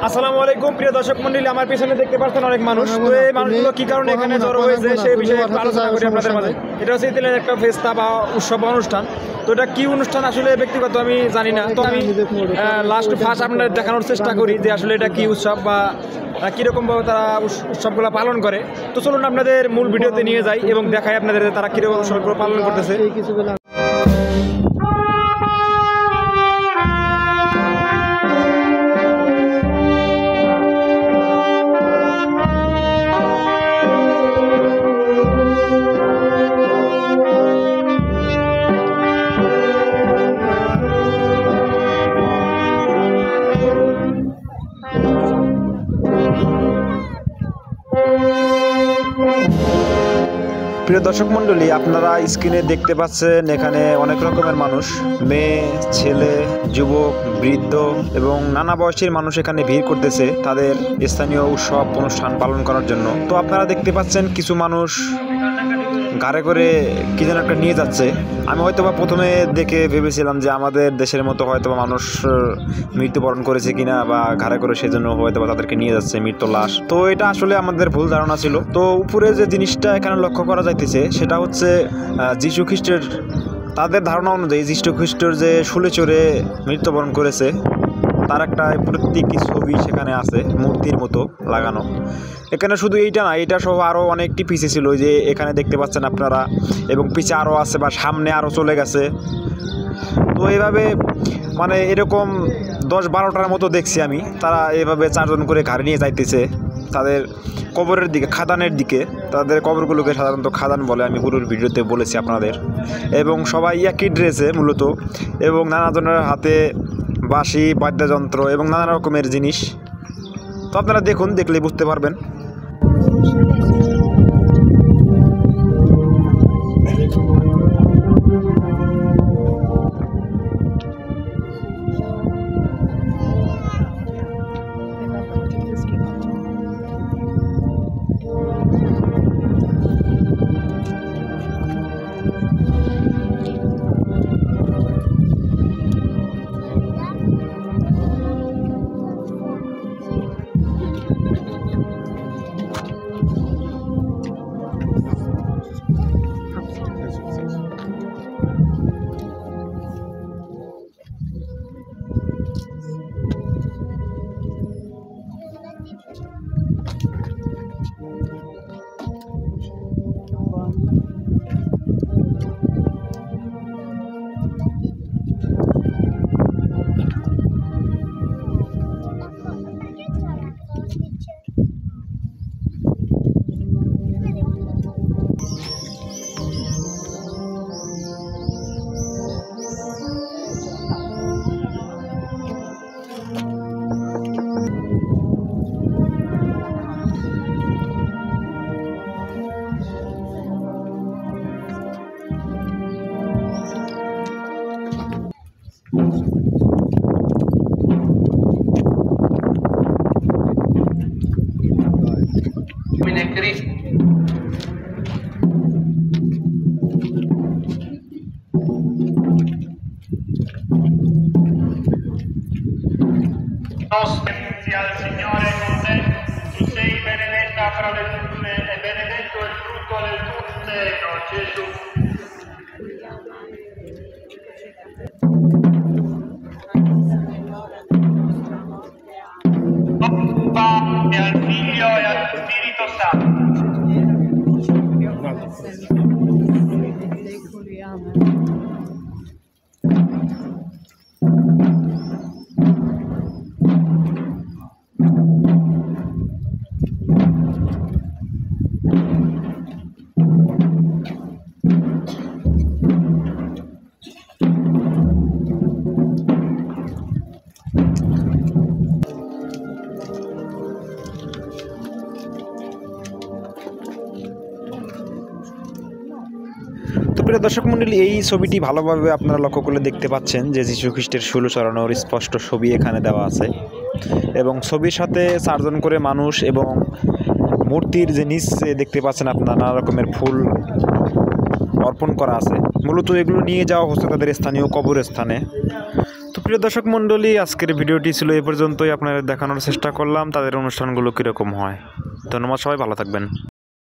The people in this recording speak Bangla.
আসসালামু আলাইকুম প্রিয় দর্শক মণ্ডলী, আমার পিছনে দেখতে পাচ্ছেন অনেক মানুষ। তো এই মানুষগুলো কি কারণে এখানে জড়ো হয়েছে সেই বিষয়ে একটু আলোচনা করি আপনাদের মাঝে। এটা হচ্ছে ইতালির একটা ফেস্তা বা উৎসব বা অনুষ্ঠান। তো এটা কি অনুষ্ঠান আসলে ব্যক্তিগত আমি জানি না, তো আমি ফার্স্ট আপনাদের দেখানোর চেষ্টা করি যে আসলে এটা কি উৎসব বা কীরকমভাবে তারা উৎসবগুলো পালন করে। তো চলুন আপনাদের মূল ভিডিওতে নিয়ে যাই এবং দেখাই আপনাদের তারা কীরকম উৎসবগুলো পালন করতেছে। প্রিয় দর্শক মণ্ডলী, আপনারা স্ক্রিনে দেখতে পাচ্ছেন এখানে অনেক রকমের মানুষ, মেয়ে, ছেলে, যুবক, বৃদ্ধ এবং নানা বয়সের মানুষ এখানে ভিড় করতেছে তাদের স্থানীয় উৎসব অনুষ্ঠান পালন করার জন্য। তো আপনারা দেখতে পাচ্ছেন কিছু মানুষ গাড়ি করে কি যেন একটা নিয়ে যাচ্ছে। আমি হয়তোবা প্রথমে দেখে ভেবেছিলাম যে আমাদের দেশের মতো হয়তোবা মানুষ মৃত্যুবরণ করেছে কিনা বা ঘাড়ে করে সেজন্য হয়তোবা তাদেরকে নিয়ে যাচ্ছে মৃত্যু লাশ। তো এটা আসলে আমাদের ভুল ধারণা ছিল। তো উপরে যে জিনিসটা এখানে লক্ষ্য করা যাইতেছে সেটা হচ্ছে যীশু খ্রিস্টের, তাদের ধারণা অনুযায়ী যীশু খ্রিস্টের যে শুলে চড়ে মৃত্যুবরণ করেছে তার একটা প্রতীকী ছবি সেখানে আছে মূর্তির মতো লাগানো। এখানে শুধু এইটা না, এটা সহ আরও অনেকটি পিছে ছিল যে এখানে দেখতে পাচ্ছেন আপনারা, এবং পিছে আরও আছে বা সামনে আরও চলে গেছে। তো এইভাবে মানে এরকম 10-12টার মতো দেখছি আমি, তারা এইভাবে 4 জন করে গাড়ি নিয়ে যাইতেছে তাদের কবরের দিকে, খাদানের দিকে। তাদের কবরগুলোকে সাধারণত খাদান বলে, আমি পুরোর ভিডিওতে বলেছি আপনাদের। এবং সবাই একই ড্রেসে মূলত, এবং নানা জনের হাতে বাঁশি, বাদ্যযন্ত্র এবং নানা রকমের জিনিস। তো আপনারা দেখুন, দেখলে বুঝতে পারবেন। Sia il Signore con te, tu sei benedetta fra le donne e benedetto il frutto del tuo seno, Gesù. Padre, al Figlio e al Spirito Santo. তো প্রিয় দর্শক মণ্ডলী, এই ছবিটি ভালোভাবে আপনারা লক্ষ্য করলে দেখতে পাচ্ছেন যে যীশু খ্রিস্টের শুল চড়ানোর স্পষ্ট ছবি এখানে দেওয়া আছে, এবং ছবির সাথে 4 জন করে মানুষ এবং মূর্তির যে নিচে দেখতে পাচ্ছেন আপনারা নানা রকমের ফুল অর্পণ করা আছে। মূলত এগুলো নিয়ে যাওয়া হচ্ছে তাদের স্থানীয় কবরস্থানে। তো প্রিয় দর্শক মণ্ডলী, আজকের ভিডিওটি ছিল এই পর্যন্তই। আপনাদের দেখানোর চেষ্টা করলাম তাদের অনুষ্ঠানগুলো কীরকম হয়। ধন্যবাদ, সবাই ভালো থাকবেন।